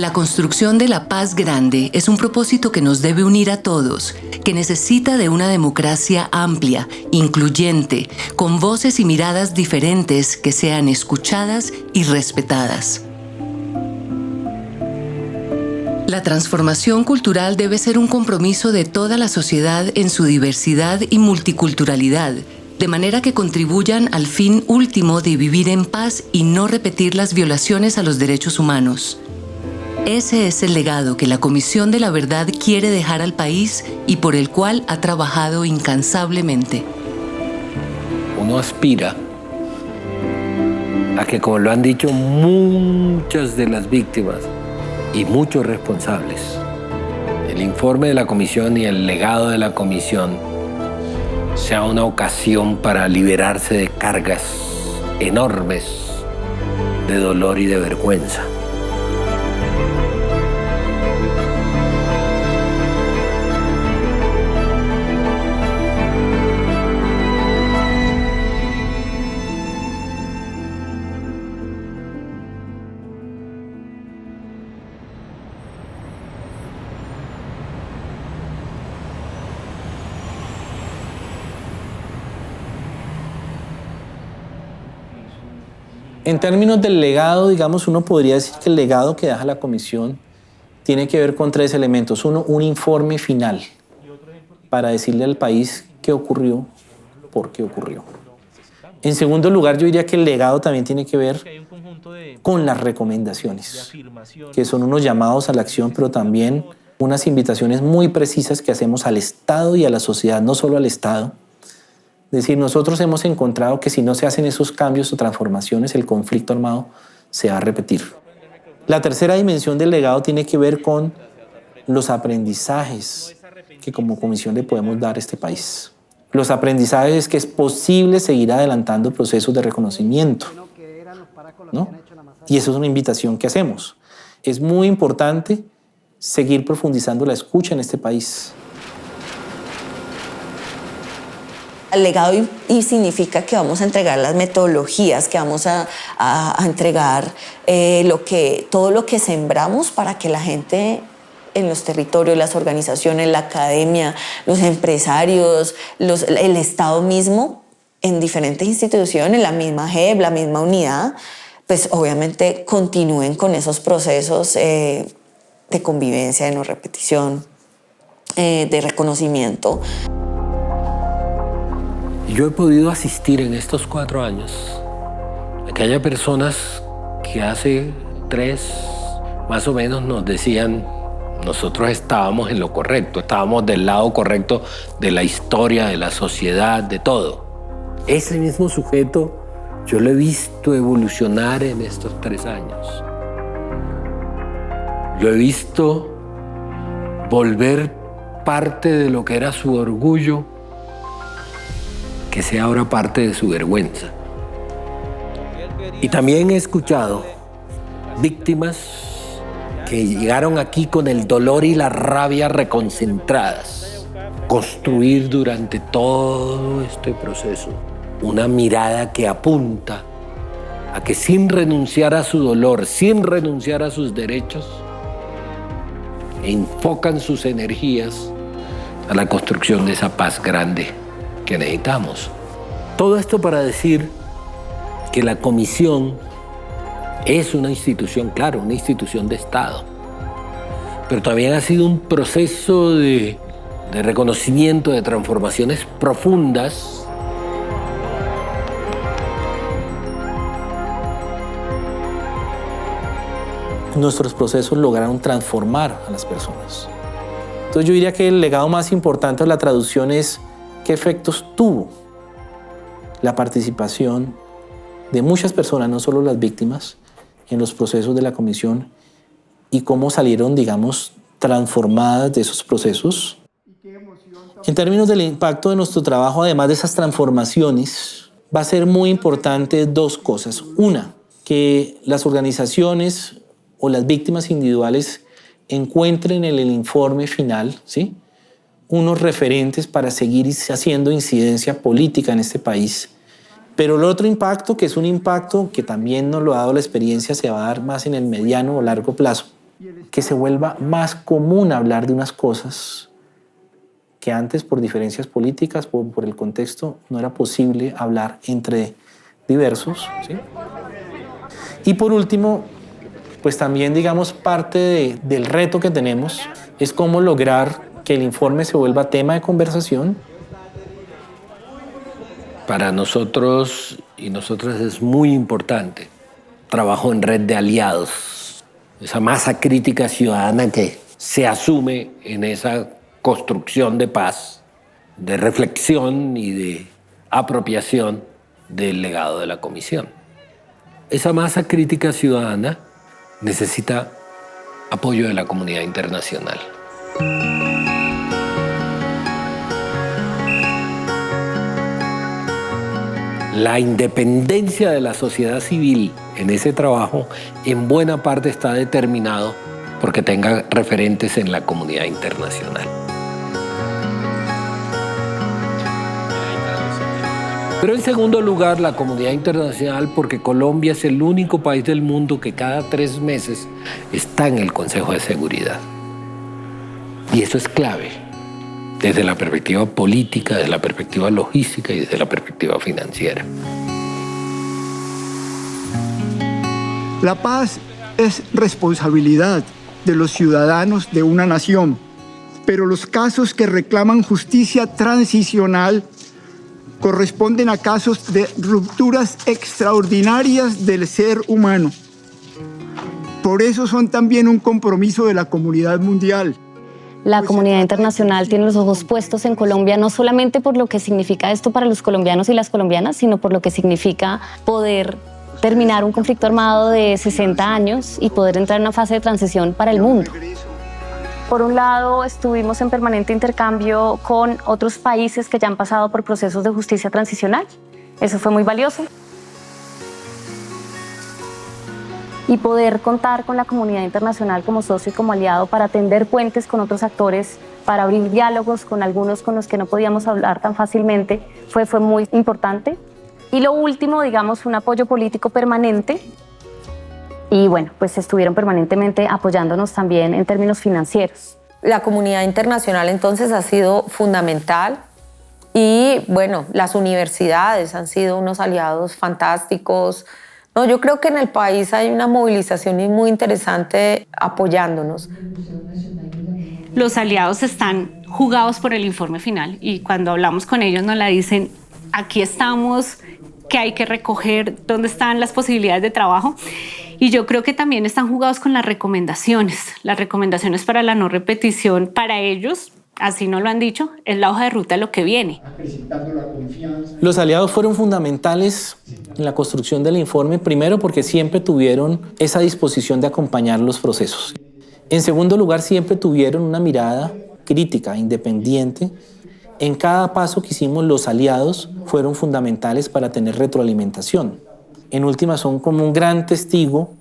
La construcción de la paz grande es un propósito que nos debe unir a todos, que necesita de una democracia amplia, incluyente, con voces y miradas diferentes que sean escuchadas y respetadas. La transformación cultural debe ser un compromiso de toda la sociedad en su diversidad y multiculturalidad, de manera que contribuyan al fin último de vivir en paz y no repetir las violaciones a los derechos humanos. Ese es el legado que la Comisión de la Verdad quiere dejar al país y por el cual ha trabajado incansablemente. Uno aspira a que, como lo han dicho muchas de las víctimas y muchos responsables, el informe de la Comisión y el legado de la Comisión sea una ocasión para liberarse de cargas enormes de dolor y de vergüenza. En términos del legado, digamos, uno podría decir que el legado que deja la Comisión tiene que ver con 3 elementos. Uno, un informe final para decirle al país qué ocurrió, por qué ocurrió. En segundo lugar, yo diría que el legado también tiene que ver con las recomendaciones, que son unos llamados a la acción, pero también unas invitaciones muy precisas que hacemos al Estado y a la sociedad, no solo al Estado. Es decir, nosotros hemos encontrado que si no se hacen esos cambios o transformaciones, el conflicto armado se va a repetir. La tercera dimensión del legado tiene que ver con los aprendizajes que como comisión le podemos dar a este país. Los aprendizajes es que es posible seguir adelantando procesos de reconocimiento, ¿no? Y eso es una invitación que hacemos. Es muy importante seguir profundizando la escucha en este país. El legado y significa que vamos a entregar las metodologías, que vamos a entregar todo lo que sembramos para que la gente en los territorios, las organizaciones, la academia, los empresarios, el Estado mismo, en diferentes instituciones, la misma JEP, la misma unidad, pues obviamente continúen con esos procesos de convivencia, de no repetición, de reconocimiento. Yo he podido asistir en estos 4 años a que haya personas que hace 3 más o menos nos decían: nosotros estábamos en lo correcto, estábamos del lado correcto de la historia, de la sociedad, de todo. Ese mismo sujeto yo lo he visto evolucionar en estos 3 años. Lo he visto volver parte de lo que era su orgullo, que sea ahora parte de su vergüenza. Y también he escuchado víctimas que llegaron aquí con el dolor y la rabia reconcentradas. Construir durante todo este proceso una mirada que apunta a que sin renunciar a su dolor, sin renunciar a sus derechos, enfocan sus energías a la construcción de esa paz grande que necesitamos. Todo esto para decir que la Comisión es una institución, claro, una institución de Estado, pero también ha sido un proceso de reconocimiento, de transformaciones profundas nuestros procesos lograron transformar a las personas. Entonces yo diría que el legado más importante de la traducción es qué efectos tuvo la participación de muchas personas, no solo las víctimas, en los procesos de la Comisión y cómo salieron, digamos, transformadas de esos procesos. En términos del impacto de nuestro trabajo, además de esas transformaciones, va a ser muy importante 2 cosas. Una, que las organizaciones o las víctimas individuales encuentren en el informe final, ¿sí?, unos referentes para seguir haciendo incidencia política en este país. Pero el otro impacto, que es un impacto que también nos lo ha dado la experiencia, se va a dar más en el mediano o largo plazo, que se vuelva más común hablar de unas cosas que antes, por diferencias políticas, por el contexto, no era posible hablar entre diversos, ¿sí? Y por último, pues también, digamos, parte del reto que tenemos es cómo lograr que el informe se vuelva tema de conversación. Para nosotros y nosotras es muy importante. Trabajo en red de aliados. Esa masa crítica ciudadana que se asume en esa construcción de paz, de reflexión y de apropiación del legado de la comisión. Esa masa crítica ciudadana necesita apoyo de la comunidad internacional. La independencia de la sociedad civil en ese trabajo en buena parte está determinado porque tenga referentes en la comunidad internacional. Pero en segundo lugar, la comunidad internacional, porque Colombia es el único país del mundo que cada 3 meses está en el Consejo de Seguridad. Y eso es clave, desde la perspectiva política, desde la perspectiva logística y desde la perspectiva financiera. La paz es responsabilidad de los ciudadanos de una nación, pero los casos que reclaman justicia transicional corresponden a casos de rupturas extraordinarias del ser humano. Por eso son también un compromiso de la comunidad mundial. La comunidad internacional tiene los ojos puestos en Colombia, no solamente por lo que significa esto para los colombianos y las colombianas, sino por lo que significa poder terminar un conflicto armado de 60 años y poder entrar en una fase de transición para el mundo. Por un lado, estuvimos en permanente intercambio con otros países que ya han pasado por procesos de justicia transicional. Eso fue muy valioso. Y poder contar con la comunidad internacional como socio y como aliado para tender puentes con otros actores, para abrir diálogos con algunos con los que no podíamos hablar tan fácilmente, fue muy importante. Y lo último, digamos, un apoyo político permanente. Y bueno, pues estuvieron permanentemente apoyándonos también en términos financieros. La comunidad internacional entonces ha sido fundamental y bueno, las universidades han sido unos aliados fantásticos. No, yo creo que en el país hay una movilización muy interesante apoyándonos. Los aliados están jugados por el informe final y cuando hablamos con ellos nos la dicen, aquí estamos, que hay que recoger, dónde están las posibilidades de trabajo. Y yo creo que también están jugados con las recomendaciones para la no repetición. Para ellos, así no lo han dicho, es la hoja de ruta de lo que viene. Los aliados fueron fundamentales en la construcción del informe, primero porque siempre tuvieron esa disposición de acompañar los procesos. En segundo lugar, siempre tuvieron una mirada crítica, independiente. En cada paso que hicimos, los aliados fueron fundamentales para tener retroalimentación. En última, son como un gran testigo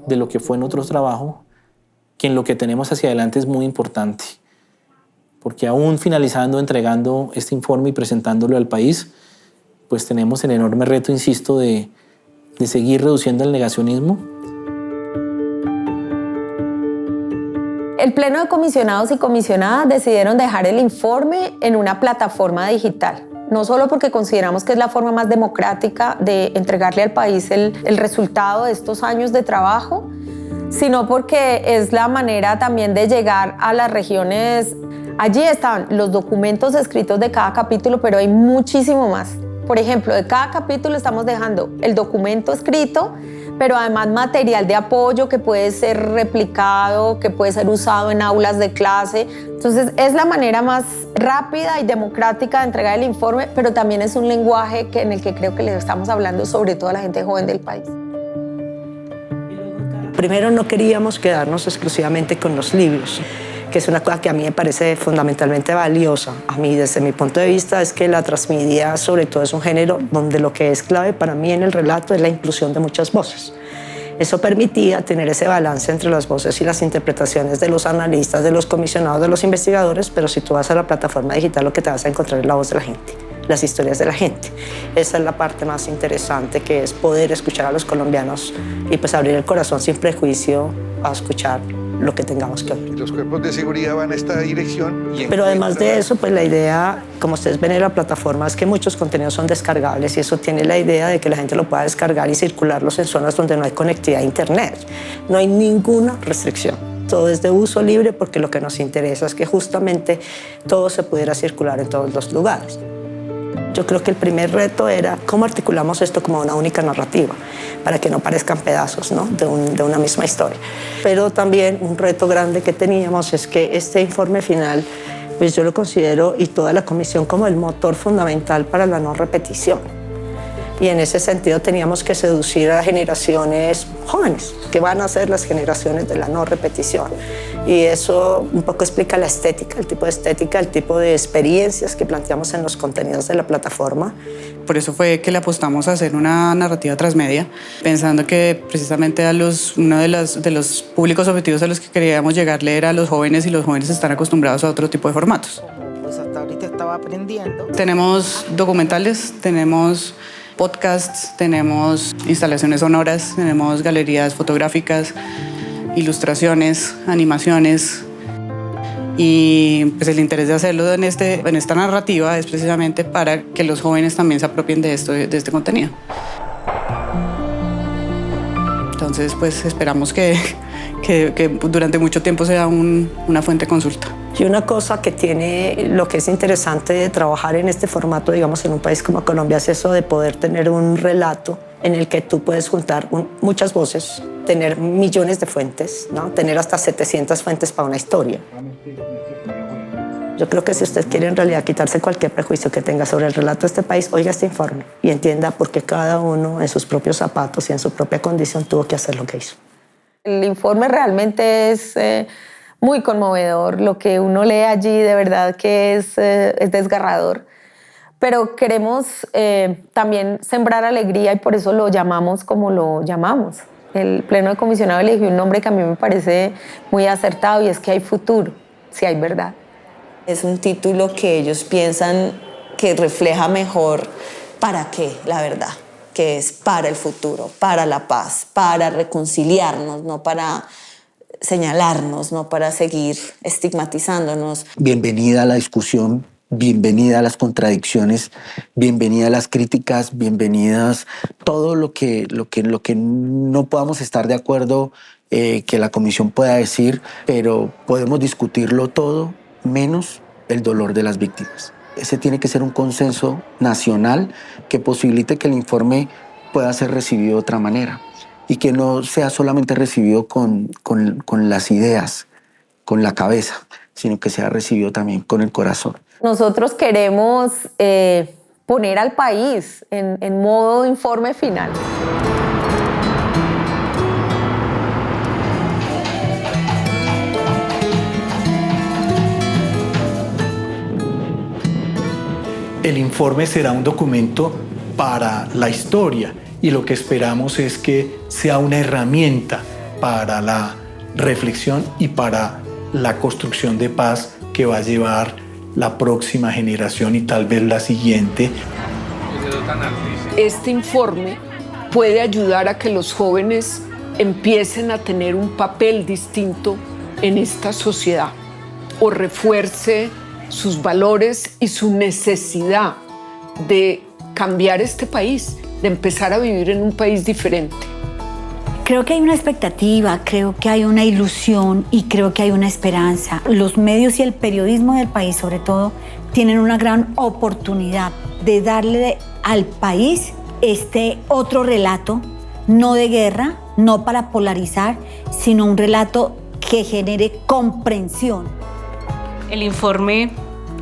de lo que fue nuestro trabajo, que en lo que tenemos hacia adelante es muy importante. Porque aún finalizando, entregando este informe y presentándolo al país, pues tenemos el enorme reto, insisto, de seguir reduciendo el negacionismo. El Pleno de Comisionados y Comisionadas decidieron dejar el informe en una plataforma digital. No solo porque consideramos que es la forma más democrática de entregarle al país el resultado de estos años de trabajo, sino porque es la manera también de llegar a las regiones. Allí están los documentos escritos de cada capítulo, pero hay muchísimo más. Por ejemplo, de cada capítulo estamos dejando el documento escrito, pero además material de apoyo que puede ser replicado, que puede ser usado en aulas de clase. Entonces, es la manera más rápida y democrática de entregar el informe, pero también es un lenguaje en el que creo que le estamos hablando sobre todo a la gente joven del país. Primero, no queríamos quedarnos exclusivamente con los libros, que es una cosa que a mí me parece fundamentalmente valiosa. A mí, desde mi punto de vista, es que la transmedia, sobre todo, es un género donde lo que es clave para mí en el relato es la inclusión de muchas voces. Eso permitía tener ese balance entre las voces y las interpretaciones de los analistas, de los comisionados, de los investigadores, pero si tú vas a la plataforma digital, lo que te vas a encontrar es la voz de la gente, las historias de la gente. Esa es la parte más interesante, que es poder escuchar a los colombianos y pues abrir el corazón sin prejuicio a escuchar lo que tengamos que oír. Los cuerpos de seguridad van a esta dirección. Pero además de eso, pues la idea, como ustedes ven en la plataforma, es que muchos contenidos son descargables y eso tiene la idea de que la gente lo pueda descargar y circularlos en zonas donde no hay conectividad a internet. No hay ninguna restricción. Todo es de uso libre porque lo que nos interesa es que justamente todo se pudiera circular en todos los lugares. Yo creo que el primer reto era cómo articulamos esto como una única narrativa para que no parezcan pedazos, ¿no? de una misma historia. Pero también un reto grande que teníamos es que este informe final, pues yo lo considero y toda la comisión como el motor fundamental para la no repetición. Y en ese sentido teníamos que seducir a generaciones jóvenes, que van a ser las generaciones de la no repetición. Y eso un poco explica la estética, el tipo de estética, el tipo de experiencias que planteamos en los contenidos de la plataforma. Por eso fue que le apostamos a hacer una narrativa transmedia, pensando que precisamente uno de los públicos objetivos a los que queríamos llegarle era a los jóvenes, y los jóvenes están acostumbrados a otro tipo de formatos. Pues hasta ahorita estaba aprendiendo. Tenemos documentales, tenemos podcasts, tenemos instalaciones sonoras, tenemos galerías fotográficas, ilustraciones, animaciones. Y pues el interés de hacerlo en esta narrativa es precisamente para que los jóvenes también se apropien de este contenido. Entonces pues esperamos que durante mucho tiempo sea una fuente de consulta. Y una cosa que tiene, lo que es interesante de trabajar en este formato, digamos, en un país como Colombia, es eso de poder tener un relato en el que tú puedes juntar muchas voces, tener millones de fuentes, ¿no? Tener hasta 700 fuentes para una historia. Yo creo que si usted quiere en realidad quitarse cualquier prejuicio que tenga sobre el relato de este país, oiga este informe y entienda por qué cada uno en sus propios zapatos y en su propia condición tuvo que hacer lo que hizo. El informe realmente es muy conmovedor. Lo que uno lee allí de verdad que es desgarrador. Pero queremos también sembrar alegría y por eso lo llamamos como lo llamamos. El Pleno de Comisionado eligió un nombre que a mí me parece muy acertado y es que hay futuro, si hay verdad. Es un título que ellos piensan que refleja mejor para qué, la verdad, que es para el futuro, para la paz, para reconciliarnos, no para señalarnos, no para seguir estigmatizándonos. Bienvenida a la discusión, bienvenida a las contradicciones, bienvenida a las críticas, bienvenidas todo lo que no podamos estar de acuerdo que la comisión pueda decir, pero podemos discutirlo todo menos el dolor de las víctimas. Ese tiene que ser un consenso nacional que posibilite que el informe pueda ser recibido de otra manera y que no sea solamente recibido con las ideas, con la cabeza, sino que sea recibido también con el corazón. Nosotros queremos poner al país en modo informe final. El informe será un documento para la historia y lo que esperamos es que sea una herramienta para la reflexión y para la construcción de paz que va a llevar la próxima generación y tal vez la siguiente. Este informe puede ayudar a que los jóvenes empiecen a tener un papel distinto en esta sociedad o refuerce sus valores y su necesidad de cambiar este país, de empezar a vivir en un país diferente. Creo que hay una expectativa, creo que hay una ilusión y creo que hay una esperanza. Los medios y el periodismo del país, sobre todo, tienen una gran oportunidad de darle al país este otro relato, no de guerra, no para polarizar, sino un relato que genere comprensión. El informe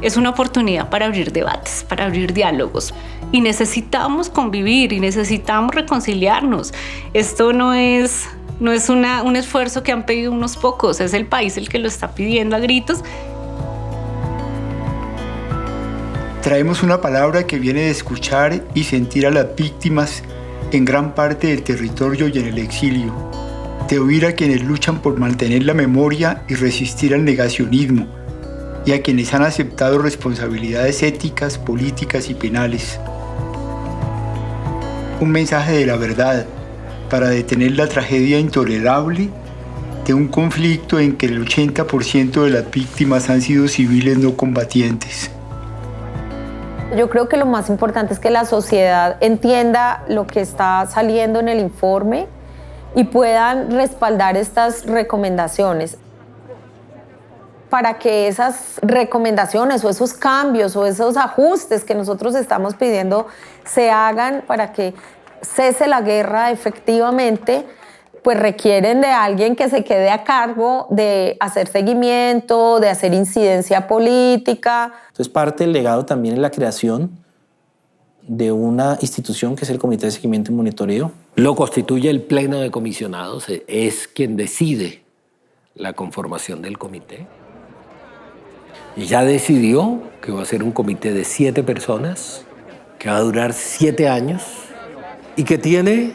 es una oportunidad para abrir debates, para abrir diálogos. Y necesitamos convivir y necesitamos reconciliarnos. Esto no es un esfuerzo que han pedido unos pocos, es el país el que lo está pidiendo a gritos. Traemos una palabra que viene de escuchar y sentir a las víctimas en gran parte del territorio y en el exilio, de oír a quienes luchan por mantener la memoria y resistir al negacionismo, y a quienes han aceptado responsabilidades éticas, políticas y penales. Un mensaje de la verdad para detener la tragedia intolerable de un conflicto en que el 80% de las víctimas han sido civiles no combatientes. Yo creo que lo más importante es que la sociedad entienda lo que está saliendo en el informe y puedan respaldar estas recomendaciones para que esas recomendaciones o esos cambios o esos ajustes que nosotros estamos pidiendo se hagan para que cese la guerra efectivamente, pues requieren de alguien que se quede a cargo de hacer seguimiento, de hacer incidencia política. Entonces, parte del legado también es la creación de una institución que es el Comité de Seguimiento y Monitoreo. Lo constituye el Pleno de Comisionados, es quien decide la conformación del comité. Y ya decidió que va a ser un comité de 7 personas, que va a durar 7 años y que tiene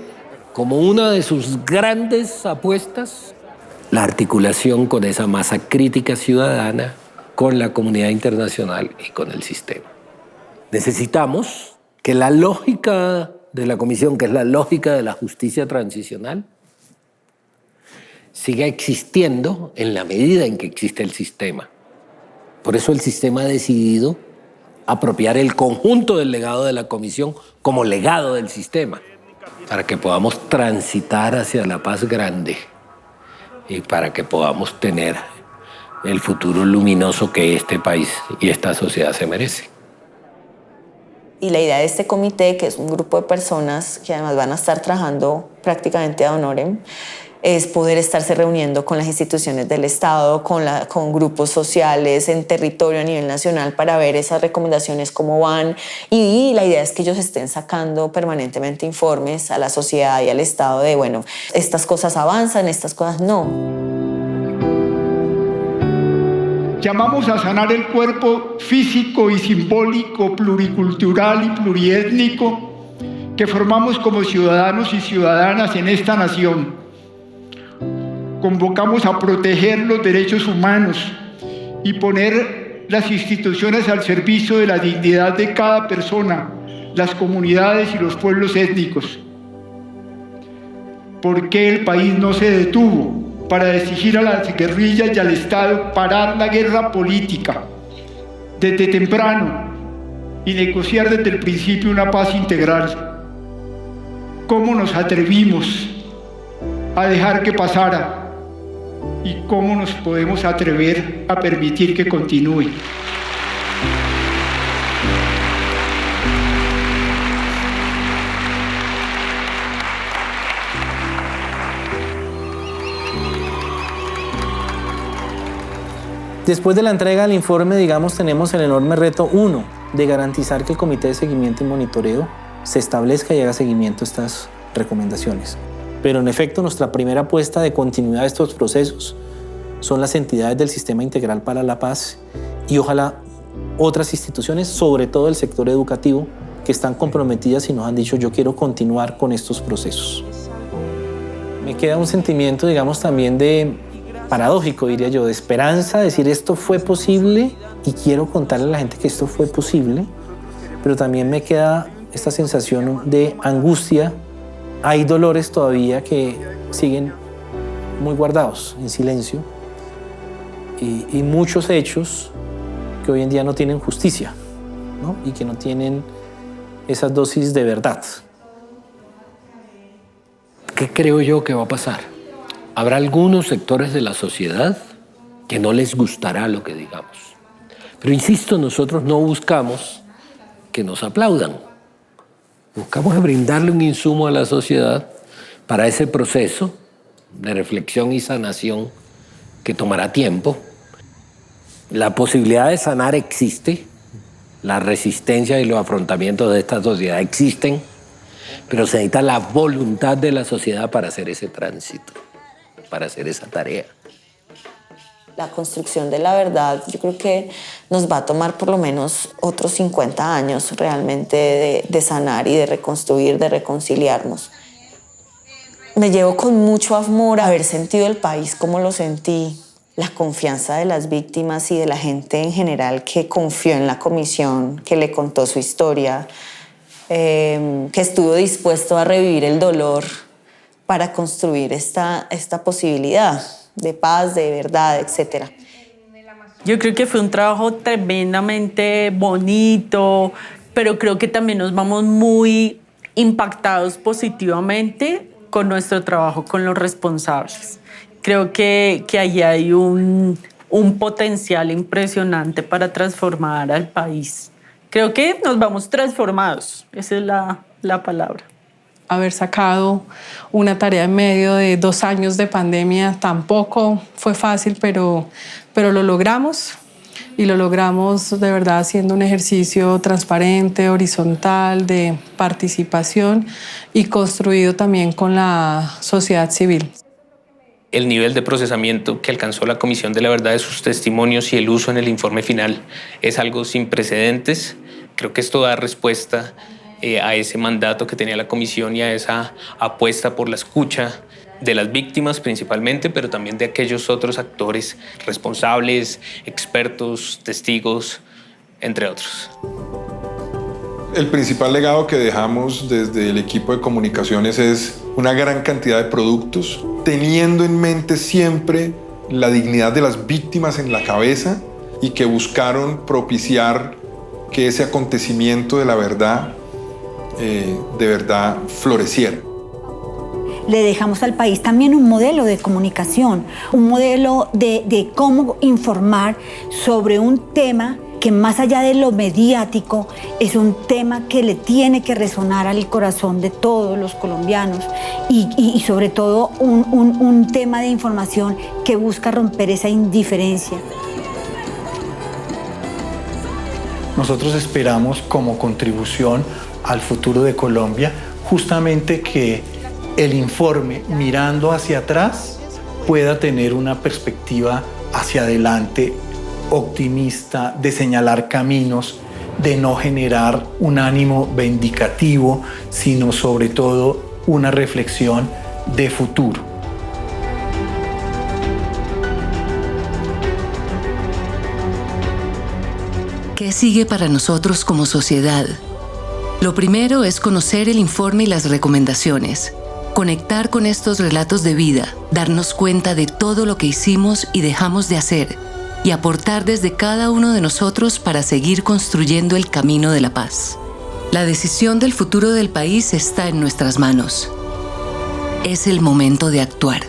como una de sus grandes apuestas la articulación con esa masa crítica ciudadana, con la comunidad internacional y con el sistema. Necesitamos que la lógica de la comisión, que es la lógica de la justicia transicional, siga existiendo en la medida en que existe el sistema. Por eso el sistema ha decidido apropiar el conjunto del legado de la comisión como legado del sistema, para que podamos transitar hacia la paz grande y para que podamos tener el futuro luminoso que este país y esta sociedad se merece. Y la idea de este comité, que es un grupo de personas que además van a estar trabajando prácticamente ad honorem, es poder estarse reuniendo con las instituciones del Estado, con grupos sociales en territorio a nivel nacional para ver esas recomendaciones cómo van. Y la idea es que ellos estén sacando permanentemente informes a la sociedad y al Estado de, bueno, estas cosas avanzan, estas cosas no. Llamamos a sanar el cuerpo físico y simbólico, pluricultural y pluriétnico que formamos como ciudadanos y ciudadanas en esta nación. Convocamos a proteger los derechos humanos y poner las instituciones al servicio de la dignidad de cada persona, las comunidades y los pueblos étnicos. ¿Por qué el país no se detuvo para exigir a las guerrillas y al Estado parar la guerra política desde temprano y negociar desde el principio una paz integral? ¿Cómo nos atrevimos a dejar que pasara? ¿Y cómo nos podemos atrever a permitir que continúe? Después de la entrega del informe, digamos, tenemos el enorme reto 1 de garantizar que el Comité de Seguimiento y Monitoreo se establezca y haga seguimiento a estas recomendaciones. Pero en efecto, nuestra primera apuesta de continuidad de estos procesos son las entidades del Sistema Integral para la Paz y ojalá otras instituciones, sobre todo el sector educativo, que están comprometidas y nos han dicho yo quiero continuar con estos procesos. Me queda un sentimiento, digamos, también de paradójico, diría yo, de esperanza, decir esto fue posible y quiero contarle a la gente que esto fue posible, pero también me queda esta sensación de angustia. Hay dolores todavía que siguen muy guardados, en silencio, y muchos hechos que hoy en día no tienen justicia, ¿no? Y que no tienen esas dosis de verdad. ¿Qué creo yo que va a pasar? Habrá algunos sectores de la sociedad que no les gustará lo que digamos. Pero insisto, nosotros no buscamos que nos aplaudan. Buscamos brindarle un insumo a la sociedad para ese proceso de reflexión y sanación que tomará tiempo. La posibilidad de sanar existe, la resistencia y los afrontamientos de esta sociedad existen, pero se necesita la voluntad de la sociedad para hacer ese tránsito, para hacer esa tarea. La construcción de la verdad, yo creo que nos va a tomar por lo menos otros 50 años realmente de sanar y de reconstruir, de reconciliarnos. Me llevo con mucho amor haber sentido el país como lo sentí, la confianza de las víctimas y de la gente en general que confió en la comisión, que le contó su historia, que estuvo dispuesto a revivir el dolor para construir esta posibilidad de paz, de verdad, etc. Yo creo que fue un trabajo tremendamente bonito, pero creo que también nos vamos muy impactados positivamente con nuestro trabajo con los responsables. Creo que allí hay un potencial impresionante para transformar al país. Creo que nos vamos transformados, esa es la palabra. Haber sacado una tarea en medio de 2 años de pandemia tampoco fue fácil, pero lo logramos. Y lo logramos de verdad haciendo un ejercicio transparente, horizontal, de participación y construido también con la sociedad civil. El nivel de procesamiento que alcanzó la Comisión de la Verdad de sus testimonios y el uso en el informe final es algo sin precedentes. Creo que esto da respuesta a ese mandato que tenía la Comisión y a esa apuesta por la escucha de las víctimas principalmente, pero también de aquellos otros actores responsables, expertos, testigos, entre otros. El principal legado que dejamos desde el equipo de comunicaciones es una gran cantidad de productos, teniendo en mente siempre la dignidad de las víctimas en la cabeza y que buscaron propiciar que ese acontecimiento de la verdad de verdad floreciera. Le dejamos al país también un modelo de comunicación, un modelo de cómo informar sobre un tema que más allá de lo mediático es un tema que le tiene que resonar al corazón de todos los colombianos y sobre todo un tema de información que busca romper esa indiferencia. Nosotros esperamos como contribución al futuro de Colombia justamente que el informe mirando hacia atrás pueda tener una perspectiva hacia adelante optimista, de señalar caminos, de no generar un ánimo vindicativo, sino sobre todo una reflexión de futuro. ¿Qué sigue para nosotros como sociedad? Lo primero es conocer el informe y las recomendaciones, conectar con estos relatos de vida, darnos cuenta de todo lo que hicimos y dejamos de hacer, y aportar desde cada uno de nosotros para seguir construyendo el camino de la paz. La decisión del futuro del país está en nuestras manos. Es el momento de actuar.